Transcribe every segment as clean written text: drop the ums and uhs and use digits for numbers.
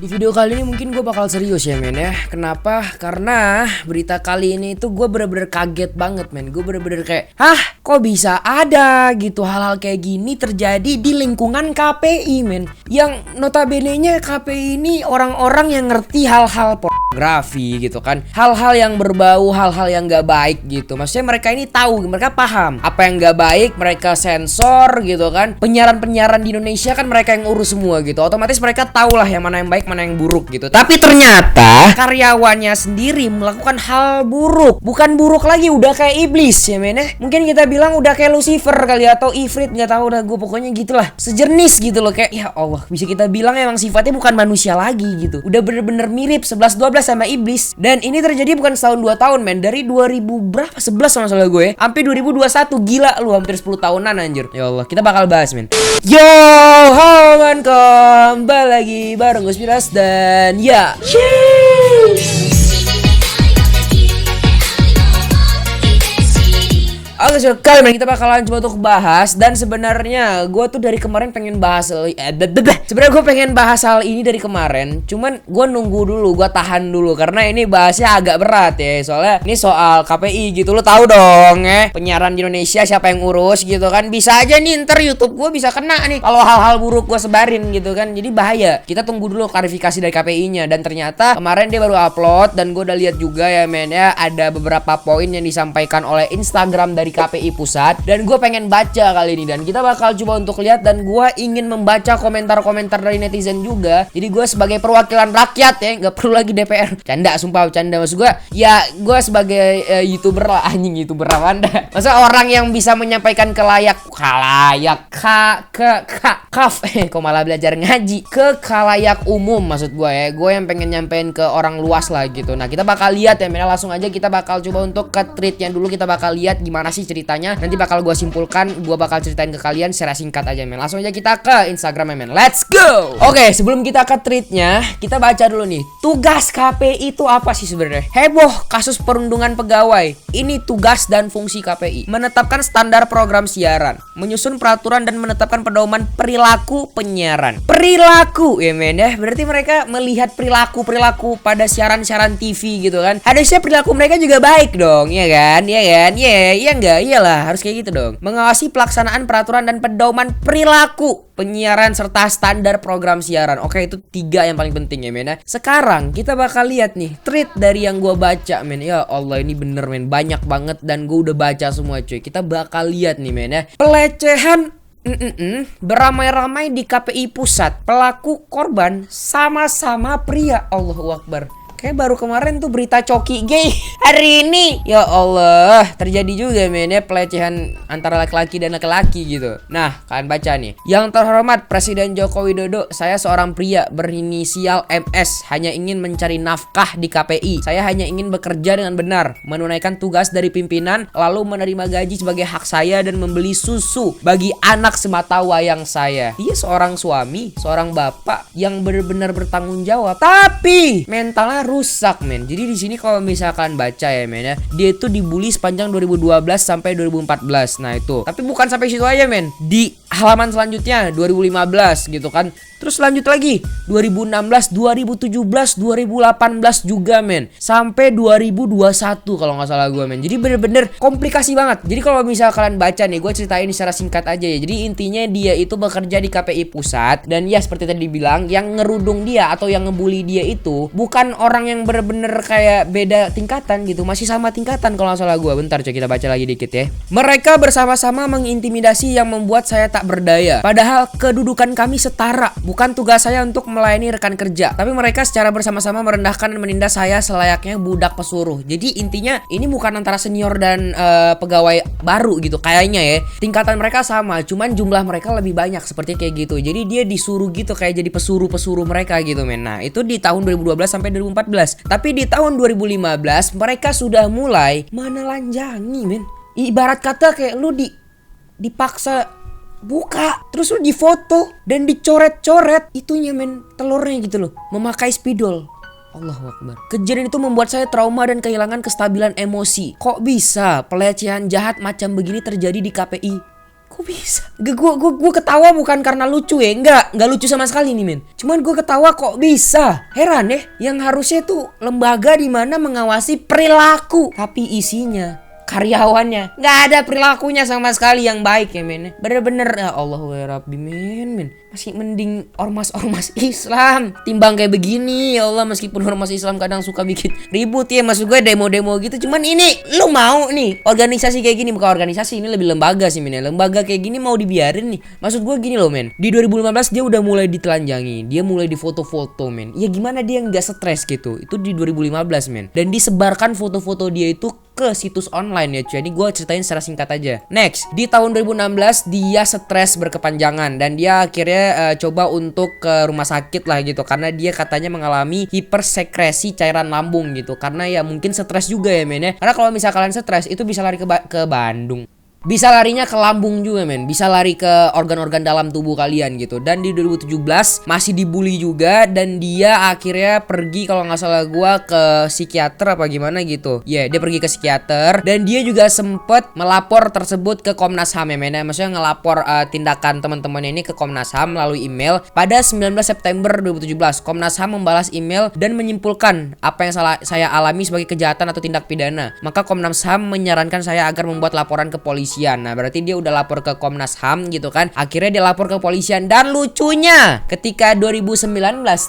Di video kali ini mungkin gue bakal serius ya men ya. Kenapa? Karena berita kali ini itu gue bener-bener kaget banget men. Gue bener-bener kayak, hah kok bisa ada gitu hal-hal kayak gini terjadi di lingkungan KPI men. Yang notabene-nya KPI ini orang-orang yang ngerti hal-hal pornografi gitu kan. Hal-hal yang berbau, hal-hal yang gak baik gitu. Maksudnya mereka ini tahu, mereka paham apa yang gak baik, mereka sensor gitu kan. Penyiaran-penyiaran di Indonesia kan mereka yang urus semua gitu. Otomatis mereka tahu lah yang mana yang baik, mana yang buruk gitu. Tapi ternyata karyawannya sendiri melakukan hal buruk. Bukan buruk lagi, udah kayak iblis ya men ya. Mungkin kita bilang udah kayak Lucifer kali atau Ifrit, nggak tahu dah gue, pokoknya gitulah. Sejenis gitu loh, kayak ya Allah, bisa kita bilang emang sifatnya bukan manusia lagi gitu. Udah bener-bener mirip 11-12 sama iblis. Dan ini terjadi bukan setahun 2 tahun men. Dari 2000 berapa? 11 sama salah gue. Sampai 2021, gila lu, hampir 10 tahunan anjir. Ya Allah, kita bakal bahas men. Yo, halo kembali lagi bareng gue Spiras dan ya Oke, so kali ini kita bakalan coba untuk bahas. Dan sebenarnya gue tuh dari kemarin pengen bahas sebenarnya gue pengen bahas hal ini dari kemarin. Cuman gue nunggu dulu, gue tahan dulu karena ini bahasnya agak berat ya. Soalnya ini soal KPI gitu, lo tahu dong ya. Penyiaran di Indonesia siapa yang urus gitu kan. Bisa aja nih ntar YouTube gue bisa kena nih kalau hal-hal buruk gue sebarin gitu kan. Jadi bahaya. Kita tunggu dulu klarifikasi dari KPI-nya. Dan ternyata kemarin dia baru upload dan gue udah lihat juga ya men ya, ada beberapa poin yang disampaikan oleh Instagram dari KPI pusat dan gue pengen baca kali ini. Dan kita bakal coba untuk lihat, dan gue ingin membaca komentar-komentar dari netizen juga. Jadi gue sebagai perwakilan rakyat ya, nggak perlu lagi DPR. Canda, sumpah canda. Maksud gue ya, gue sebagai YouTuber lah, anjing YouTuber apa anda. Maksudnya orang yang bisa menyampaikan kok malah belajar ngaji, ke khalayak umum maksud gue ya. Gue yang pengen nyampein ke orang luas lah gitu. Nah kita bakal lihat ya men, langsung aja kita bakal coba untuk ke treatnya dulu. Kita bakal lihat gimana sih ceritanya. Nanti bakal gue simpulkan, gue bakal ceritain ke kalian secara singkat aja men. Langsung aja kita ke Instagram men. Let's go. Oke, sebelum kita ke treatnya, kita baca dulu nih. Tugas KPI itu apa sih sebenarnya? Heboh kasus perundungan pegawai. Ini tugas dan fungsi KPI: menetapkan standar program siaran, menyusun peraturan dan menetapkan pedoman perilaku penyiaran. Perilaku ya men ya. Berarti mereka melihat perilaku pada siaran-siaran TV gitu kan. Harusnya perilaku mereka juga baik dong, ya kan? Iya kan? Iya enggak? Iyalah, harus kayak gitu dong. Mengawasi pelaksanaan peraturan dan pedoman perilaku penyiaran serta standar program siaran. Oke, itu 3 yang paling penting ya men ya. Sekarang kita bakal lihat nih tweet dari yang gue baca men. Ya Allah, ini bener men, banyak banget dan gue udah baca semua cuy. Kita bakal lihat nih men ya. Pelecehan beramai-ramai di KPI pusat. Pelaku korban sama-sama pria. Allahu Akbar. Kayak baru kemarin tuh berita coki gay. Hari ini ya Allah, terjadi juga men ya, pelecehan antara laki-laki dan laki-laki gitu. Nah, kalian baca nih. Yang terhormat Presiden Joko Widodo, saya seorang pria berinisial MS, hanya ingin mencari nafkah di KPI. Saya hanya ingin bekerja dengan benar, menunaikan tugas dari pimpinan, lalu menerima gaji sebagai hak saya dan membeli susu bagi anak sematawayang saya. Dia seorang suami, seorang bapak yang benar-benar bertanggung jawab. Tapi mentalnya rusak men. Jadi di sini kalau misalkan baca ya men ya, dia itu dibully sepanjang 2012 sampai 2014. Nah itu. Tapi bukan sampai situ aja men. Di halaman selanjutnya 2015 gitu kan. Terus lanjut lagi 2016, 2017, 2018 juga men. Sampai 2021 kalau nggak salah gue men. Jadi bener-bener komplikasi banget. Jadi kalau misal kalian baca nih, gue ceritain secara singkat aja ya. Jadi intinya dia itu bekerja di KPI pusat. Dan ya seperti tadi dibilang, yang ngerudung dia atau yang ngebully dia itu bukan orang yang bener-bener kayak beda tingkatan gitu. Masih sama tingkatan kalau nggak salah gue. Bentar coba kita baca lagi dikit ya. Mereka bersama-sama mengintimidasi yang membuat saya tak berdaya. Padahal kedudukan kami setara. Bukan tugas saya untuk melayani rekan kerja, tapi mereka secara bersama-sama merendahkan dan menindas saya selayaknya budak pesuruh. Jadi intinya ini bukan antara senior dan pegawai baru gitu kayaknya ya. Tingkatan mereka sama, cuman jumlah mereka lebih banyak seperti kayak gitu. Jadi dia disuruh gitu kayak jadi pesuruh-pesuruh mereka gitu men. Nah itu di tahun 2012 sampai 2014. Tapi di tahun 2015 mereka sudah mulai menelanjangi men. Ibarat kata kayak lu dipaksa buka, terus lu difoto dan dicoret-coret itunya men, telurnya gitu loh, memakai spidol. Allahu Akbar. Kejadian itu membuat saya trauma dan kehilangan kestabilan emosi. Kok bisa pelecehan jahat macam begini terjadi di KPI? Kok bisa? Gue ketawa bukan karena lucu ya, nggak lucu sama sekali nih men. Cuman gue ketawa kok bisa. Heran ya, yang harusnya tuh lembaga di mana mengawasi perilaku, tapi isinya karyawannya nggak ada perilakunya sama sekali yang baik ya men. Bener-bener ya Allah ya Rabbi men. Masih mending ormas-ormas Islam timbang kayak begini ya Allah. Meskipun ormas Islam kadang suka bikin ribut ya, maksud gue demo-demo gitu. Cuman ini lu mau nih organisasi kayak gini, bukan organisasi ini lebih lembaga sih men. Lembaga kayak gini mau dibiarin nih. Maksud gue gini loh men. Di 2015 dia udah mulai ditelanjangi, dia mulai difoto-foto men. Ya gimana dia nggak stres gitu? Itu di 2015 men. Dan disebarkan foto-foto dia itu ke situs online ya cuy. Jadi gue ceritain secara singkat aja. Next, di tahun 2016 dia stres berkepanjangan dan dia akhirnya coba untuk ke rumah sakit lah gitu, karena dia katanya mengalami hipersekresi cairan lambung gitu. Karena ya mungkin stres juga ya men ya. Karena kalau misalnya kalian stres itu bisa lari ke Bandung. Bisa larinya ke lambung juga men. Bisa lari ke organ-organ dalam tubuh kalian gitu. Dan di 2017 masih dibully juga. Dan dia akhirnya pergi kalau nggak salah gua ke psikiater apa gimana gitu. Ya dia pergi ke psikiater. Dan dia juga sempet melapor tersebut ke Komnas HAM ya men. Maksudnya ngelapor tindakan teman-temannya ini ke Komnas HAM melalui email. Pada 19 September 2017 Komnas HAM membalas email dan menyimpulkan apa yang saya alami sebagai kejahatan atau tindak pidana. Maka Komnas HAM menyarankan saya agar membuat laporan ke polisi. Nah berarti dia udah lapor ke Komnas HAM gitu kan. Akhirnya dia lapor ke kepolisian. Dan lucunya ketika 2019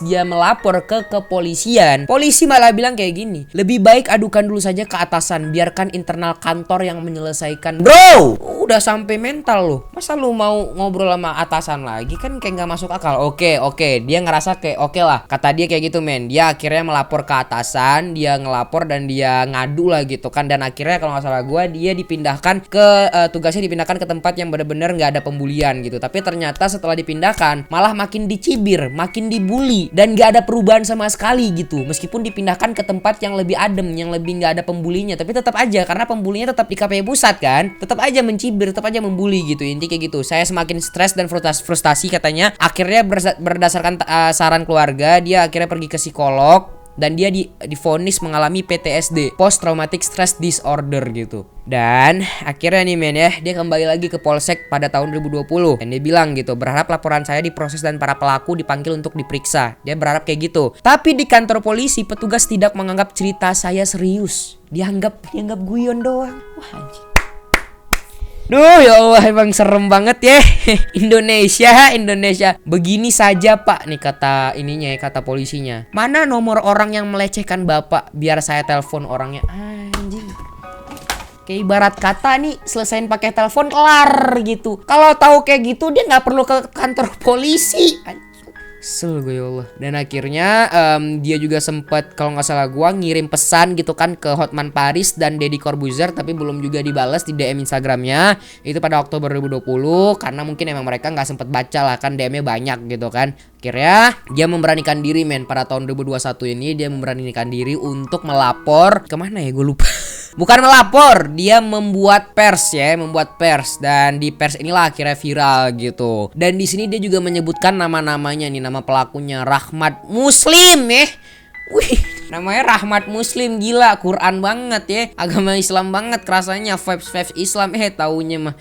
dia melapor ke kepolisian, polisi malah bilang kayak gini, lebih baik adukan dulu saja ke atasan, biarkan internal kantor yang menyelesaikan. Bro, udah sampai mental loh. Masa lu mau ngobrol sama atasan lagi? Kan kayak gak masuk akal. Oke, dia ngerasa kayak oke lah. Kata dia kayak gitu men. Dia akhirnya melapor ke atasan, dia ngelapor dan dia ngadu lah gitu kan. Dan akhirnya kalau gak salah gue, dia dipindahkan ke tugasnya dipindahkan ke tempat yang benar-benar nggak ada pembulian gitu. Tapi ternyata setelah dipindahkan malah makin dicibir, makin dibully dan nggak ada perubahan sama sekali gitu. Meskipun dipindahkan ke tempat yang lebih adem, yang lebih nggak ada pembulinya, tapi tetap aja karena pembulinya tetap di KPI pusat kan, tetap aja mencibir, tetap aja membuli gitu. Intinya kayak gitu. Saya semakin stres dan frustasi katanya. Akhirnya berdasarkan saran keluarga, dia akhirnya pergi ke psikolog. Dan dia divonis mengalami PTSD, Post Traumatic Stress Disorder gitu. Dan akhirnya nih men ya, dia kembali lagi ke Polsek pada tahun 2020. Dan dia bilang gitu, berharap laporan saya diproses dan para pelaku dipanggil untuk diperiksa. Dia berharap kayak gitu. Tapi di kantor polisi, petugas tidak menganggap cerita saya serius. Dianggap guyon doang. Wah anjing. Duh ya Allah, emang serem banget ya. Indonesia begini saja pak nih kata ininya ya, kata polisinya. Mana nomor orang yang melecehkan bapak, biar saya telepon orangnya. Anjing, kayak ibarat kata nih selesain pakai telepon kelar gitu. Kalau tahu kayak gitu dia nggak perlu ke kantor polisi. Kesel gue ya Allah. Dan akhirnya dia juga sempat kalau nggak salah gue ngirim pesan gitu kan ke Hotman Paris dan Deddy Corbuzier, tapi belum juga dibalas di DM Instagramnya. Itu pada Oktober 2020 karena mungkin emang mereka nggak sempat baca lah kan, DM-nya banyak gitu kan. Akhirnya dia memberanikan diri men, pada tahun 2021 ini dia memberanikan diri untuk melapor kemana ya gue lupa. Bukan melapor, dia membuat pers dan di pers inilah akhirnya viral gitu. Dan di sini dia juga menyebutkan nama-namanya nih, nama pelakunya Rahmat Muslim ya. Wih, namanya Rahmat Muslim, gila, Quran banget ya, agama Islam banget rasanya, vibes Islam. Taunya mah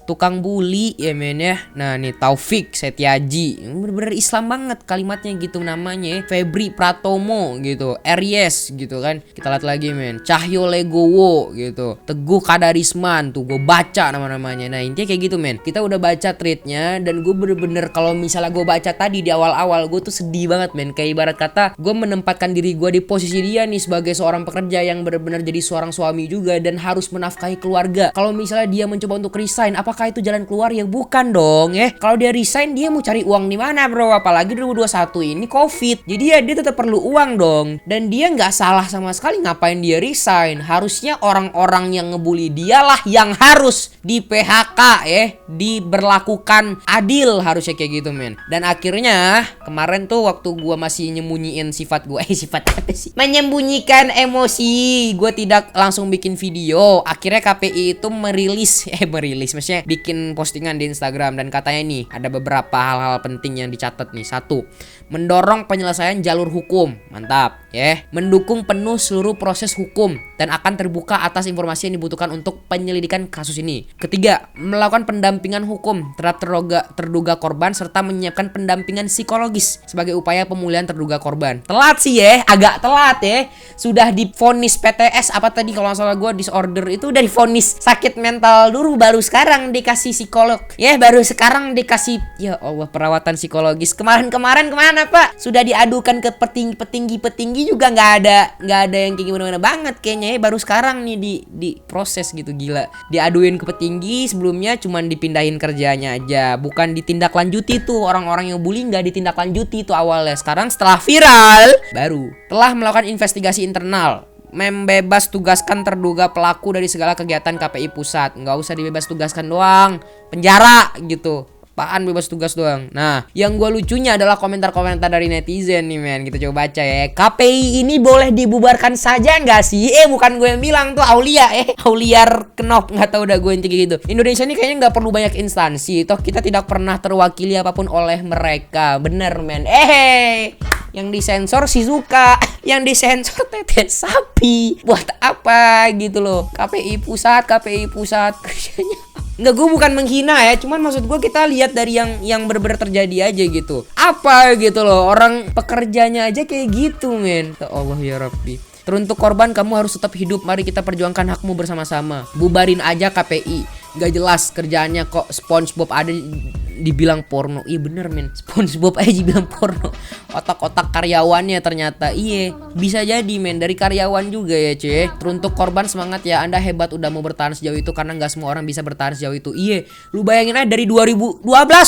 tukang bully ya men ya. Nah nih Taufik Setiaji, bener-bener Islam banget kalimatnya gitu namanya ya. Febri Pratomo gitu, Aries gitu kan. Kita lihat lagi men, Cahyo Legowo gitu, Teguh Kadarisman, tuh gue baca nama-namanya. Nah intinya kayak gitu men, kita udah baca tweetnya dan gue bener-bener kalau misalnya gue baca tadi di awal-awal gue tuh sedih banget men. Kayak ibarat kata gue menempatkan diri gue di posisi dia nih sebagai seorang pekerja yang benar-benar jadi seorang suami juga dan harus menafkahi keluarga. Kalau misalnya dia mencoba untuk resign, apakah itu jalan keluar? Ya bukan dong ya. Kalau dia resign, dia mau cari uang di mana bro? Apalagi 2021 ini COVID. Jadi ya dia tetap perlu uang dong. Dan dia nggak salah sama sekali ngapain dia resign. Harusnya orang-orang yang ngebully dialah yang harus di PHK ya, diberlakukan adil, harusnya kayak gitu men. Dan akhirnya kemarin tuh waktu gue masih nyembunyiin sifat gue, sifat apa sih? Menyembunyikan emosi. Gue tidak langsung bikin video. Akhirnya KPI itu merilis, maksudnya bikin postingan di Instagram dan katanya nih ada beberapa hal-hal penting yang dicatat nih. 1, Mendorong penyelesaian jalur hukum. Mantap, ya. Mendukung penuh seluruh proses hukum dan akan terbuka atas informasi yang dibutuhkan untuk penyelidikan kasus ini. Ketiga, melakukan pendampingan hukum terhadap terduga korban serta menyiapkan pendampingan psikologis sebagai upaya pemulihan terduga korban. Telat sih ya, agak telat ya. Sudah divonis PTS apa tadi kalau nggak salah gue, disorder itu udah divonis sakit mental dulu, baru sekarang dikasih psikolog. Ya, baru sekarang dikasih, ya Allah, perawatan psikologis. Kemarin kemana Pak? Sudah diadukan ke petinggi juga nggak ada yang kayak gimana banget kayaknya ya. Baru sekarang nih di proses gitu, gila. Diaduin ke petinggi, sebelumnya cuman dipindahin kerjanya aja, bukan ditindaklanjuti tuh. Orang-orang yang bully nggak ditindaklanjuti tuh awalnya. Sekarang setelah viral baru. Telah melakukan investigasi internal, membebas tugaskan terduga pelaku dari segala kegiatan KPI pusat. Nggak usah dibebas tugaskan doang, penjara gitu. Apaan bebas tugas doang. Nah, yang gue lucunya adalah komentar-komentar dari netizen nih men. Kita coba baca ya. KPI ini boleh dibubarkan saja nggak sih? Bukan gue yang bilang tuh, Aulia Auliar Kenop, nggak tahu udah gue yang kayak gitu. Indonesia ini kayaknya nggak perlu banyak instansi. Toh kita tidak pernah terwakili apapun oleh mereka. Bener men. Yang disensor Shizuka, yang disensor Tete Sapi. Buat apa gitu loh? KPI pusat kerjanya. Enggak, gue bukan menghina ya, cuman maksud gue kita lihat dari yang bener-bener terjadi aja gitu. Apa gitu loh, orang pekerjanya aja kayak gitu men. Ya Allah ya Rabbi. Teruntuk korban, kamu harus tetap hidup. Mari kita perjuangkan hakmu bersama-sama. Bubarin aja KPI. Gak jelas kerjaannya kok. SpongeBob ada dibilang porno. Iya bener men, SpongeBob aja dibilang porno. Otak-otak karyawannya ternyata. Iya, bisa jadi men, dari karyawan juga ya cuy. Teruntuk korban, semangat ya, Anda hebat udah mau bertahan sejauh itu, karena gak semua orang bisa bertahan sejauh itu. Iya, lu bayangin aja dari 2012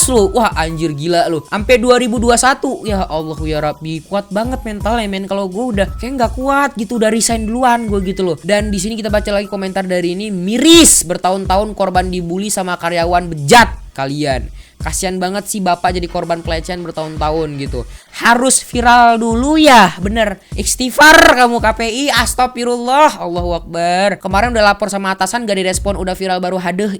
lu. Wah anjir gila lu, sampai 2021. Ya Allah ya Rabbi, kuat banget mentalnya men. Kalau gue udah kayak gak kuat gitu, udah resign duluan gue gitu loh. Dan di sini kita baca lagi komentar dari ini. Miris, bertahun-tahun korban dibully sama karyawan, bejat kalian. Kasian banget sih bapak jadi korban pelecehan bertahun-tahun gitu. Harus viral dulu ya, bener. Istighfar kamu KPI, astagfirullah, Allahu Akbar. Kemarin udah lapor sama atasan gak direspon, udah viral baru hadeh.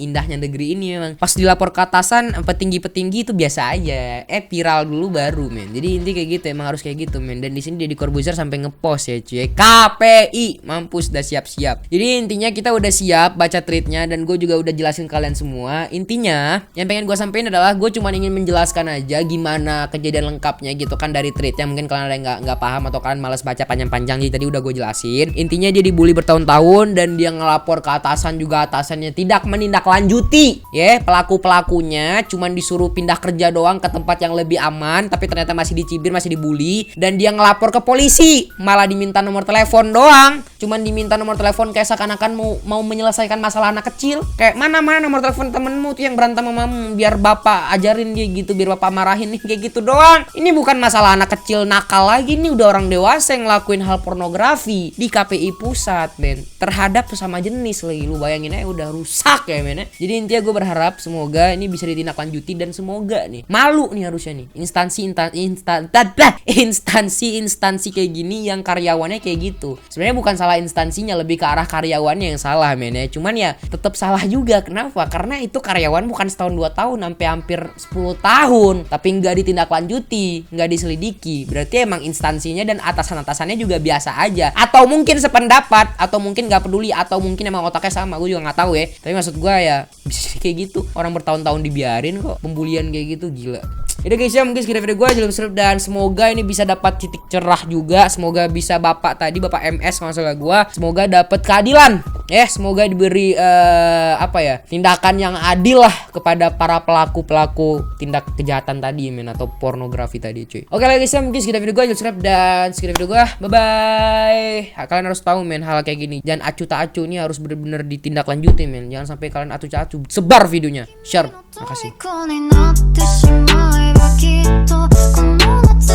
Indahnya negeri ini memang. Pas dilapor ke atasan, petinggi-petinggi itu biasa aja. Viral dulu baru men. Jadi inti kayak gitu, emang harus kayak gitu men. Dan di sini Deddy Corbuzier sampai ngepost ya cuy. KPI mampus, dah siap-siap. Jadi intinya kita udah siap baca tweetnya, dan gue juga udah jelasin kalian semua. Intinya yang pengen gue sampaikan adalah gue cuma ingin menjelaskan aja gimana kejadian lengkapnya gitu kan dari tweetnya. Mungkin kalian ada yang nggak paham atau kalian malas baca panjang-panjang, jadi tadi udah gue jelasin. Intinya dia dibully bertahun-tahun dan dia ngelapor ke atasan, juga atasannya tidak menindaklanjuti ya. Pelaku-pelakunya cuman disuruh pindah kerja doang ke tempat yang lebih aman, tapi ternyata masih dicibir, masih dibully. Dan dia ngelapor ke polisi, malah diminta nomor telepon doang. Cuman diminta nomor telepon kayak seakan-akan mau menyelesaikan masalah anak kecil. Kayak mana nomor telepon temenmu tuh yang berantem sama mamamu, biar bapak ajarin dia gitu, biar bapak marahin nih, kayak gitu doang. Ini bukan masalah anak kecil nakal lagi, nih udah orang dewasa yang ngelakuin hal pornografi di KPI pusat men, terhadap sesama jenis lagi. Lu bayangin aja udah rusak ya men. Jadi intinya gue berharap semoga ini bisa ditindaklanjuti, dan semoga nih, malu nih harusnya nih instansi kayak gini yang karyawannya kayak gitu. Sebenarnya bukan salah instansinya, lebih ke arah karyawannya yang salah men ya. Cuman ya tetap salah juga. Kenapa? Karena itu karyawan bukan setahun 2 tahun, sampai hampir 10 tahun tapi nggak ditindaklanjuti, nggak diselidiki. Berarti emang instansinya dan atasan-atasannya juga biasa aja, atau mungkin sependapat, atau mungkin nggak peduli, atau mungkin emang otaknya sama. Gue juga nggak tahu ya, tapi maksud gue ya bisa kayak gitu. Orang bertahun-tahun dibiarin kok pembulian kayak gitu, gila. Yaudah guys ya, mungkin sekitar video gue seru, dan semoga ini bisa dapat titik cerah juga. Semoga bisa Bapak MS kalau salah gue, semoga dapat keadilan ya. Semoga diberi tindakan yang adil lah kepada para pelaku tindak kejahatan tadi men, atau pornografi tadi cuy. Oke lah guys ya, mungkin sekitar video gue, subscribe dan sekitar video gue, bye bye. Kalian harus tahu men, hal kayak gini jangan acu tak acu, ini harus bener-bener ditindaklanjuti men. Jangan sampai kalian acu tak acu, sebar videonya, share. Makasih.